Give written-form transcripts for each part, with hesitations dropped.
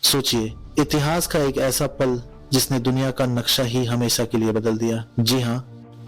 सोचिए, इतिहास का एक ऐसा पल जिसने दुनिया का नक्शा ही हमेशा के लिए बदल दिया। जी हाँ,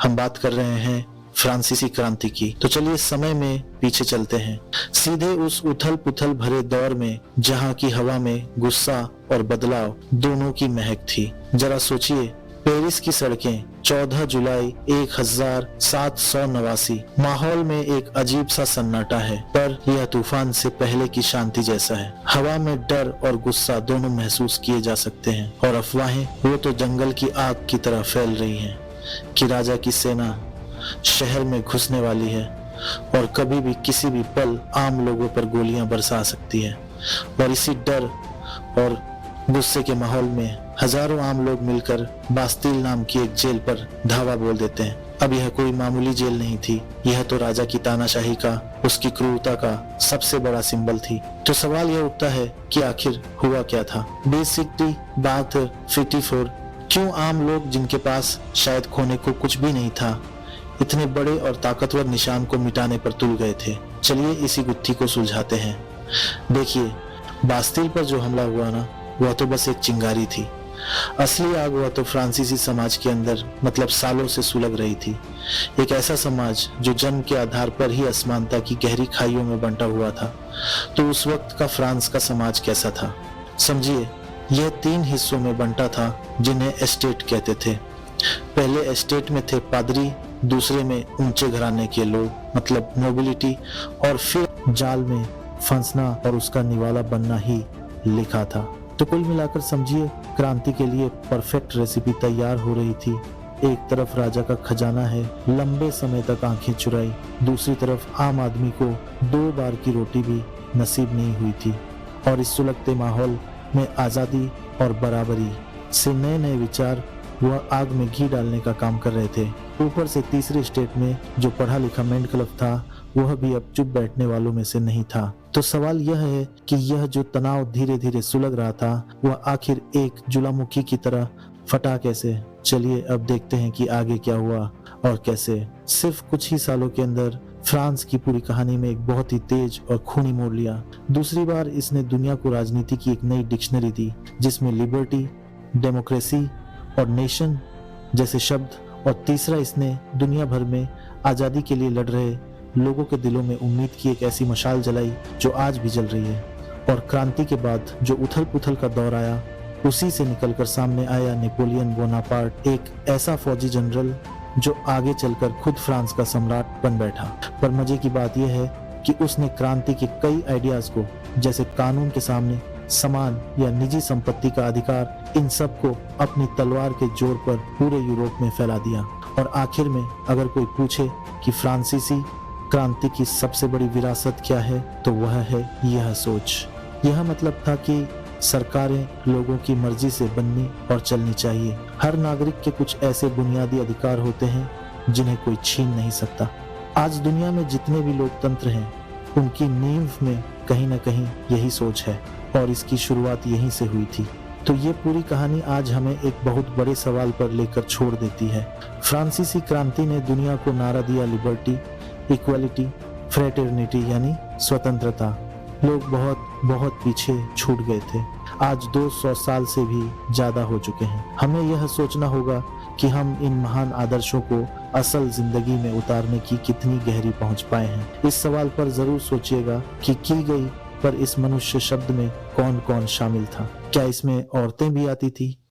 हम बात कर रहे हैं फ्रांसीसी क्रांति की। तो चलिए समय में पीछे चलते हैं, सीधे उस उथल पुथल भरे दौर में जहाँ की हवा में गुस्सा और बदलाव दोनों की महक थी। जरा सोचिए, पेरिस की सड़कें 14 जुलाई 1789। माहौल में एक अजीब सा सन्नाटा है, पर यह तूफान से पहले की शांति जैसा है। हवा में डर और गुस्सा दोनों महसूस किए जा सकते हैं, और अफवाहें वो तो जंगल की आग की तरह फैल रही हैं कि राजा की सेना शहर में घुसने वाली है और कभी भी किसी भी पल आम लोगों पर गोलियां बरसा सकती है। और इसी डर और गुस्से के माहौल में हजारों आम लोग मिलकर बास्तील नाम की एक जेल पर धावा बोल देते हैं। अब यह कोई मामूली जेल नहीं थी, यह तो राजा की तानाशाही का, उसकी क्रूरता का सबसे बड़ा सिंबल थी। तो सवाल यह उठता है कि आखिर हुआ क्या था। बेसिकली बात 54, क्यों आम लोग जिनके पास शायद खोने को कुछ भी नहीं था, इतने बड़े और ताकतवर निशान को मिटाने पर तुल गए थे। चलिए इसी गुत्थी को सुलझाते हैं। देखिए, बास्तील पर जो हमला हुआ ना, वह तो बस एक चिंगारी थी। असली आग वह तो फ्रांसीसी समाज के अंदर मतलब सालों से सुलग रही थी। एक ऐसा समाज जो जन्म के आधार पर ही असमानता की गहरी खाइयों में बंटा हुआ था। तो उस वक्त का फ्रांस का समाज कैसा था? समझिए, यह 3 हिस्सों में बंटा था जिन्हें एस्टेट कहते थे। पहले एस्टेट में थे पादरी, दूसरे में ऊंचे घराने के लोग मतलब नोबिलिटी, और फिर जाल में फंसना और उसका निवाला बनना ही लिखा था। तो कुल मिलाकर समझिए, क्रांति के लिए परफेक्ट रेसिपी तैयार हो रही थी। एक तरफ राजा का खजाना है, लंबे समय तक आंखें चुराई, दूसरी तरफ आम आदमी को 2 बार की रोटी भी नसीब नहीं हुई थी। और इस सुलगते माहौल में आजादी और बराबरी से नए नए विचार वह आग में घी डालने का काम कर रहे थे। ऊपर से तीसरे स्टेट में जो पढ़ा लिखा मेंढकलप था, वह भी अब चुप बैठने वालों में से नहीं था। तो सवाल यह है कि यह जो तनाव धीरे धीरे सुलग रहा था, वह आखिर एक ज्वालामुखी की तरह फटा कैसे? चलिए अब देखते हैं कि आगे क्या हुआ और कैसे। सिर्फ कुछ ही सालों के अंदर फ्रांस की पूरी कहानी में एक बहुत ही तेज और खूनी मोड़ लिया। दूसरी बार इसने दुनिया को राजनीति की एक नई डिक्शनरी दी, जिसमें लिबर्टी, डेमोक्रेसी और नेशन जैसे शब्द, और तीसरा इसने दुनिया भर में आजादी के लिए लड़ रहे लोगों के दिलों में उम्मीद की एक ऐसी मशाल जलाई जो आज भी जल रही है। और क्रांति के बाद जो उथल पुथल का दौर आया, उसी से निकलकर सामने आया नेपोलियन बोनापार्ट, एक ऐसा फौजी जनरल जो आगे चलकर खुद फ्रांस का सम्राट बन बैठा। पर मजे की बात यह है कि उसने क्रांति के कई आइडियाज को, जैसे कानून के सामने समान या निजी संपत्ति का अधिकार, इन सब को अपनी तलवार के जोर पर पूरे यूरोप में फैला दिया। और आखिर में अगर कोई पूछे कि फ्रांसीसी क्रांति की सबसे बड़ी विरासत क्या है, तो वह है यह सोच। यह मतलब था कि सरकारें लोगों की मर्जी से बननी और चलनी चाहिए। हर नागरिक के कुछ ऐसे बुनियादी अधिकार होते हैं जिन्हें कोई छीन नहीं सकता। आज दुनिया में जितने भी लोकतंत्र हैं, उनकी नींव में कहीं ना कहीं यही सोच है, और इसकी शुरुआत यहीं से हुई थी। तो ये पूरी कहानी आज हमें एक बहुत बड़े सवाल पर लेकर छोड़ देती है। फ्रांसीसी क्रांति ने दुनिया को नारा दिया लिबर्टी, इक्वालिटी, फ्रेटर्निटी यानी स्वतंत्रता। लोग बहुत बहुत पीछे छूट गए थे। आज 200 साल से भी ज्यादा हो चुके हैं। हमें यह सोचना होगा कि हम इन महान आदर्शों को असल जिंदगी में उतारने की कितनी गहरी पहुंच पाए हैं। इस सवाल पर जरूर सोचिएगा कि की गई पर इस मनुष्य शब्द में कौन कौन शामिल था। क्या इसमें औरतें भी आती थी?